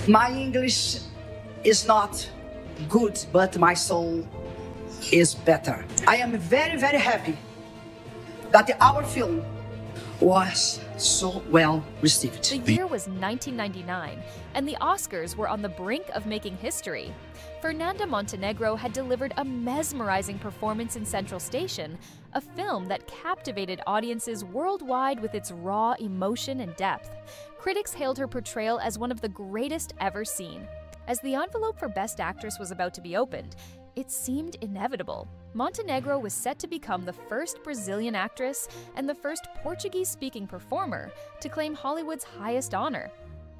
My English is not good, but my soul is better. I am very, very happy that our film was so well received. The year was 1999, and the Oscars were on the brink of making history. Fernanda Montenegro had delivered a mesmerizing performance in Central Station, a film that captivated audiences worldwide with its raw emotion and depth. Critics hailed her portrayal as one of the greatest ever seen. As the envelope for Best Actress was about to be opened, it seemed inevitable. Montenegro was set to become the first Brazilian actress and the first Portuguese-speaking performer to claim Hollywood's highest honor.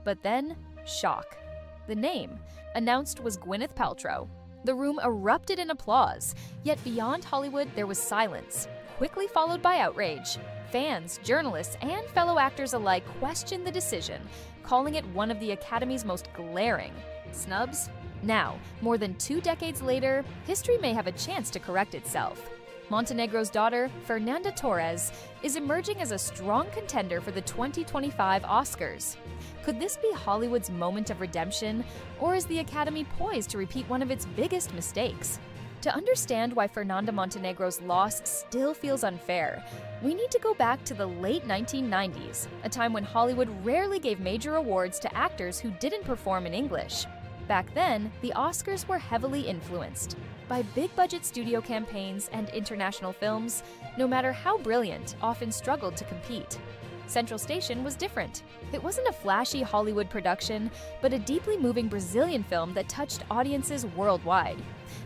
But then, shock. The name, announced, was Gwyneth Paltrow. The room erupted in applause, yet beyond Hollywood there was silence, quickly followed by outrage. Fans, journalists, and fellow actors alike questioned the decision, calling it one of the Academy's most glaring snubs. Now, more than 2 decades later, history may have a chance to correct itself. Montenegro's daughter, Fernanda Torres, is emerging as a strong contender for the 2025 Oscars. Could this be Hollywood's moment of redemption, or is the Academy poised to repeat one of its biggest mistakes? To understand why Fernanda Montenegro's loss still feels unfair, we need to go back to the late 1990s, a time when Hollywood rarely gave major awards to actors who didn't perform in English. Back then, the Oscars were heavily influenced by big-budget studio campaigns, and international films, no matter how brilliant, often struggled to compete. Central Station was different. It wasn't a flashy Hollywood production, but a deeply moving Brazilian film that touched audiences worldwide.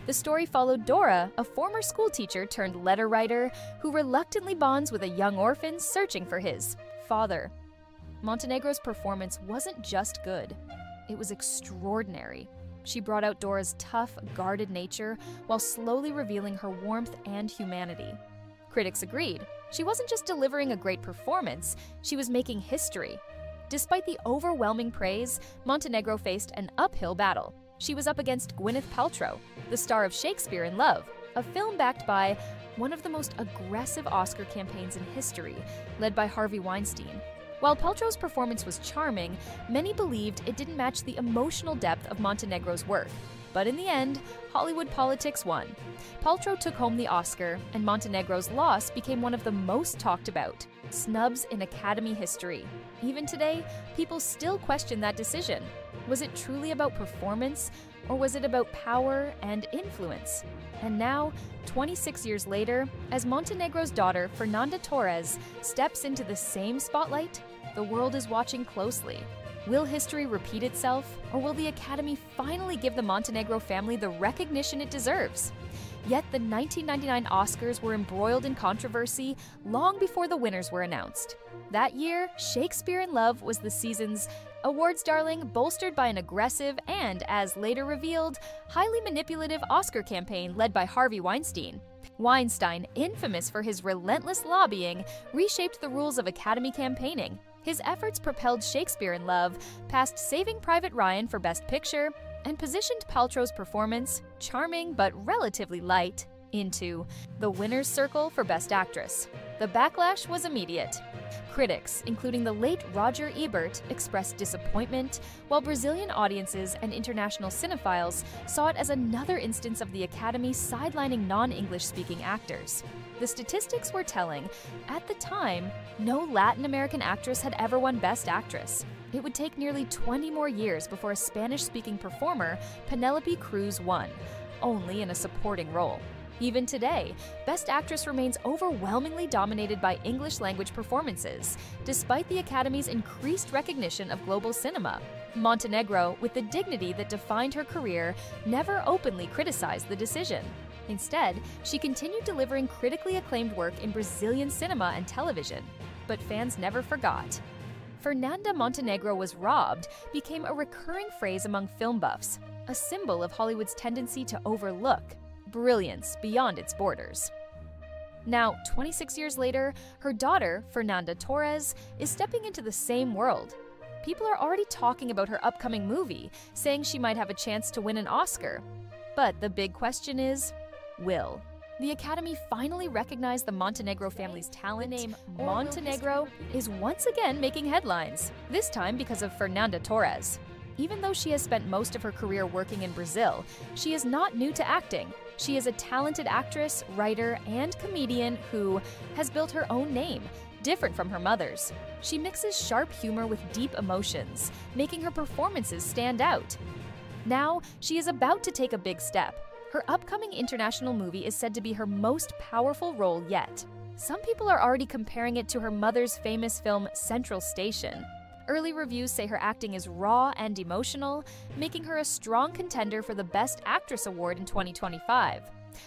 The story followed Dora, a former schoolteacher turned letter writer who reluctantly bonds with a young orphan searching for his father. Montenegro's performance wasn't just good. It was extraordinary. She brought out Dora's tough, guarded nature while slowly revealing her warmth and humanity. Critics agreed. She wasn't just delivering a great performance, she was making history. Despite the overwhelming praise, Montenegro faced an uphill battle. She was up against Gwyneth Paltrow, the star of Shakespeare in Love, a film backed by one of the most aggressive Oscar campaigns in history, led by Harvey Weinstein. While Paltrow's performance was charming, many believed it didn't match the emotional depth of Montenegro's work. But in the end, Hollywood politics won. Paltrow took home the Oscar, and Montenegro's loss became one of the most talked about snubs in Academy history. Even today, people still question that decision. Was it truly about performance, or was it about power and influence? And now, 26 years later, as Montenegro's daughter, Fernanda Torres, steps into the same spotlight, the world is watching closely. Will history repeat itself, or will the Academy finally give the Montenegro family the recognition it deserves? Yet the 1999 Oscars were embroiled in controversy long before the winners were announced. That year, Shakespeare in Love was the season's awards darling, bolstered by an aggressive and, as later revealed, highly manipulative Oscar campaign led by Harvey Weinstein. Weinstein, infamous for his relentless lobbying, reshaped the rules of Academy campaigning. His efforts propelled Shakespeare in Love past Saving Private Ryan for Best Picture and positioned Paltrow's performance, charming but relatively light, into the winner's circle for Best Actress. The backlash was immediate. Critics, including the late Roger Ebert, expressed disappointment, while Brazilian audiences and international cinephiles saw it as another instance of the Academy sidelining non-English-speaking actors. The statistics were telling. At the time, no Latin American actress had ever won Best Actress. It would take nearly 20 more years before a Spanish-speaking performer, Penélope Cruz, won, only in a supporting role. Even today, Best Actress remains overwhelmingly dominated by English-language performances, despite the Academy's increased recognition of global cinema. Montenegro, with the dignity that defined her career, never openly criticized the decision. Instead, she continued delivering critically acclaimed work in Brazilian cinema and television. But fans never forgot. Fernanda Montenegro was robbed became a recurring phrase among film buffs, a symbol of Hollywood's tendency to overlook brilliance beyond its borders. Now, 26 years later, her daughter, Fernanda Torres, is stepping into the same world. People are already talking about her upcoming movie, saying she might have a chance to win an Oscar. But the big question is, will the Academy finally recognize the Montenegro family's talent? The name Montenegro is once again making headlines, this time because of Fernanda Torres. Even though she has spent most of her career working in Brazil, she is not new to acting. She is a talented actress, writer, and comedian who has built her own name, different from her mother's. She mixes sharp humor with deep emotions, making her performances stand out. Now, she is about to take a big step. Her upcoming international movie is said to be her most powerful role yet. Some people are already comparing it to her mother's famous film Central Station. Early reviews say her acting is raw and emotional, making her a strong contender for the Best Actress award in 2025.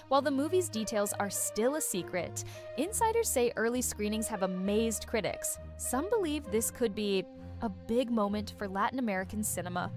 While the movie's details are still a secret, insiders say early screenings have amazed critics. Some believe this could be a big moment for Latin American cinema.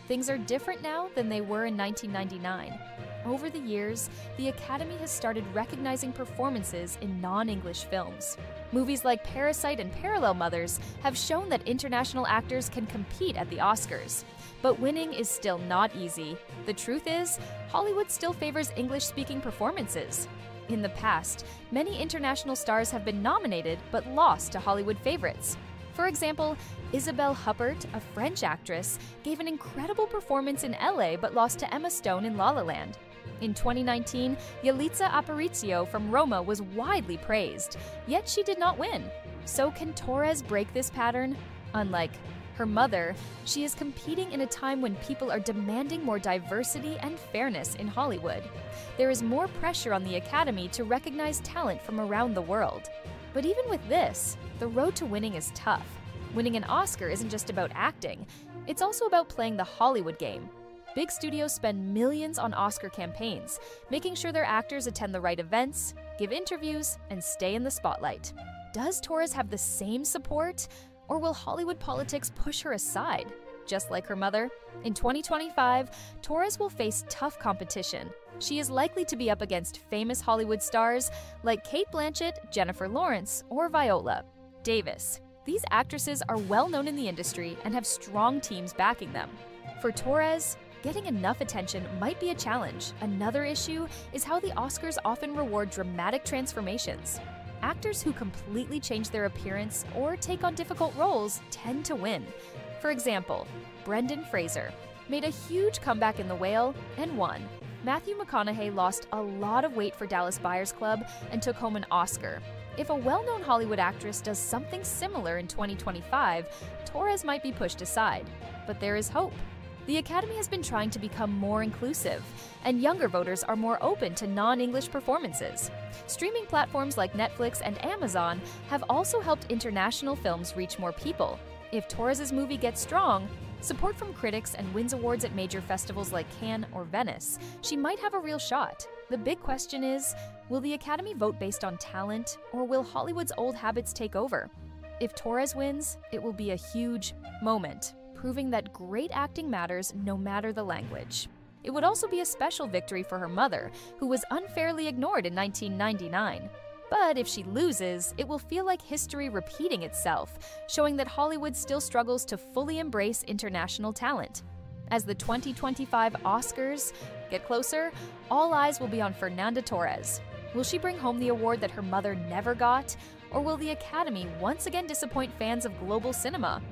Things are different now than they were in 1999. Over the years, the Academy has started recognizing performances in non-English films. Movies like Parasite and Parallel Mothers have shown that international actors can compete at the Oscars. But winning is still not easy. The truth is, Hollywood still favors English-speaking performances. In the past, many international stars have been nominated but lost to Hollywood favorites. For example, Isabelle Huppert, a French actress, gave an incredible performance in LA but lost to Emma Stone in La La Land. In 2019, Yalitza Aparicio from Roma was widely praised, yet she did not win. So can Torres break this pattern? Unlike her mother, she is competing in a time when people are demanding more diversity and fairness in Hollywood. There is more pressure on the Academy to recognize talent from around the world. But even with this, the road to winning is tough. Winning an Oscar isn't just about acting, it's also about playing the Hollywood game. Big studios spend millions on Oscar campaigns, making sure their actors attend the right events, give interviews, and stay in the spotlight. Does Torres have the same support, or will Hollywood politics push her aside? Just like her mother, in 2025, Torres will face tough competition. She is likely to be up against famous Hollywood stars like Cate Blanchett, Jennifer Lawrence, or Viola Davis. These actresses are well known in the industry and have strong teams backing them. For Torres, getting enough attention might be a challenge. Another issue is how the Oscars often reward dramatic transformations. Actors who completely change their appearance or take on difficult roles tend to win. For example, Brendan Fraser made a huge comeback in The Whale and won. Matthew McConaughey lost a lot of weight for Dallas Buyers Club and took home an Oscar. If a well-known Hollywood actress does something similar in 2025, Torres might be pushed aside. But there is hope. The Academy has been trying to become more inclusive, and younger voters are more open to non-English performances. Streaming platforms like Netflix and Amazon have also helped international films reach more people. If Torres' movie gets strong, support from critics, and wins awards at major festivals like Cannes or Venice, she might have a real shot. The big question is, will the Academy vote based on talent, or will Hollywood's old habits take over? If Torres wins, it will be a huge moment, proving that great acting matters no matter the language. It would also be a special victory for her mother, who was unfairly ignored in 1999. But if she loses, it will feel like history repeating itself, showing that Hollywood still struggles to fully embrace international talent. As the 2025 Oscars get closer, all eyes will be on Fernanda Torres. Will she bring home the award that her mother never got, or will the Academy once again disappoint fans of global cinema?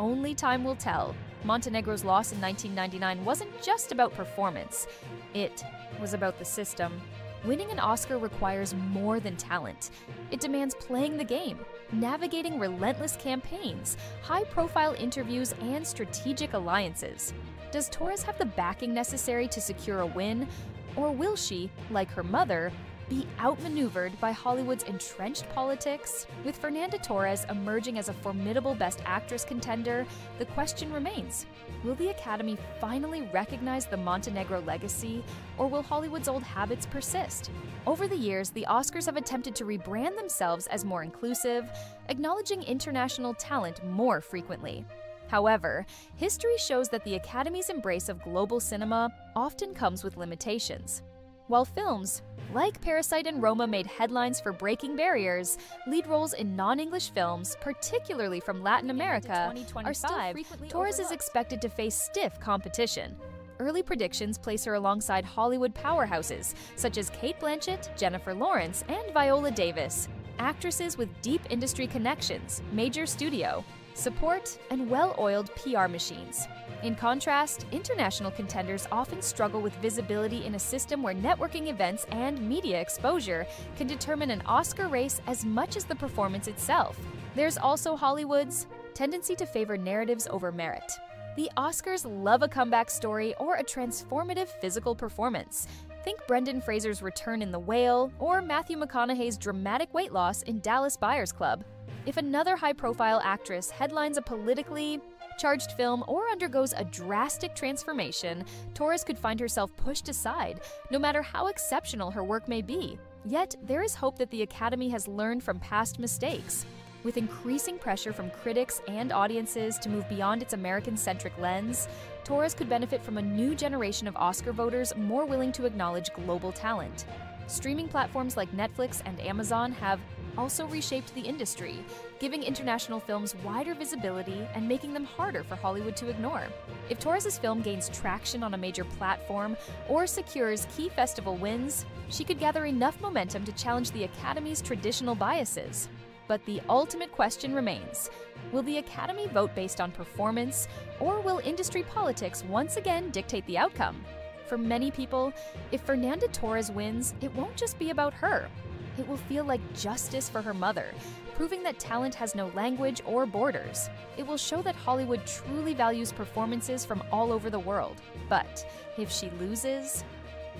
Only time will tell. Montenegro's loss in 1999 wasn't just about performance. It was about the system. Winning an Oscar requires more than talent. It demands playing the game, navigating relentless campaigns, high-profile interviews, and strategic alliances. Does Torres have the backing necessary to secure a win, or will she, like her mother, be outmaneuvered by Hollywood's entrenched politics? With Fernanda Torres emerging as a formidable Best Actress contender, the question remains, will the Academy finally recognize the Montenegro legacy, or will Hollywood's old habits persist? Over the years, the Oscars have attempted to rebrand themselves as more inclusive, acknowledging international talent more frequently. However, history shows that the Academy's embrace of global cinema often comes with limitations. While films like Parasite and Roma made headlines for breaking barriers, lead roles in non-English films, particularly from Latin America, are still frequently Torres is expected to face stiff competition. Early predictions place her alongside Hollywood powerhouses such as Cate Blanchett, Jennifer Lawrence, and Viola Davis, actresses with deep industry connections, major studio support, and well-oiled PR machines. In contrast, international contenders often struggle with visibility in a system where networking events and media exposure can determine an Oscar race as much as the performance itself. There's also Hollywood's tendency to favor narratives over merit. The Oscars love a comeback story or a transformative physical performance. Think Brendan Fraser's return in The Whale or Matthew McConaughey's dramatic weight loss in Dallas Buyers Club. If another high-profile actress headlines a politically charged film or undergoes a drastic transformation, Torres could find herself pushed aside, no matter how exceptional her work may be. Yet, there is hope that the Academy has learned from past mistakes. With increasing pressure from critics and audiences to move beyond its American-centric lens, Torres could benefit from a new generation of Oscar voters more willing to acknowledge global talent. Streaming platforms like Netflix and Amazon have also reshaped the industry, giving international films wider visibility and making them harder for Hollywood to ignore. If Torres' film gains traction on a major platform or secures key festival wins, she could gather enough momentum to challenge the Academy's traditional biases. But the ultimate question remains: will the Academy vote based on performance, or will industry politics once again dictate the outcome? For many people, if Fernanda Torres wins, it won't just be about her. It will feel like justice for her mother, proving that talent has no language or borders. It will show that Hollywood truly values performances from all over the world. But if she loses,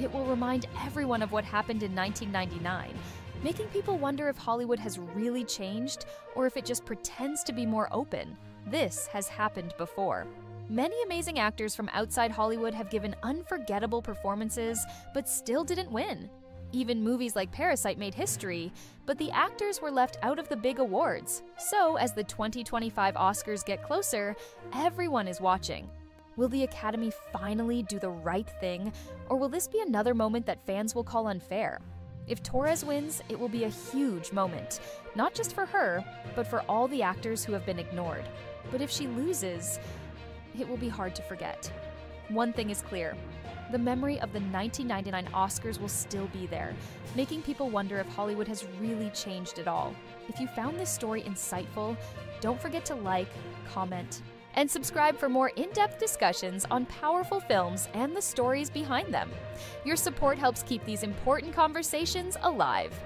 it will remind everyone of what happened in 1999, making people wonder if Hollywood has really changed or if it just pretends to be more open. This has happened before. Many amazing actors from outside Hollywood have given unforgettable performances, but still didn't win. Even movies like Parasite made history, but the actors were left out of the big awards. So, as the 2025 Oscars get closer, everyone is watching. Will the Academy finally do the right thing, or will this be another moment that fans will call unfair? If Torres wins, it will be a huge moment, not just for her, but for all the actors who have been ignored. But if she loses, it will be hard to forget. One thing is clear: the memory of the 1999 Oscars will still be there, making people wonder if Hollywood has really changed at all. If you found this story insightful, don't forget to like, comment, and subscribe for more in-depth discussions on powerful films and the stories behind them. Your support helps keep these important conversations alive.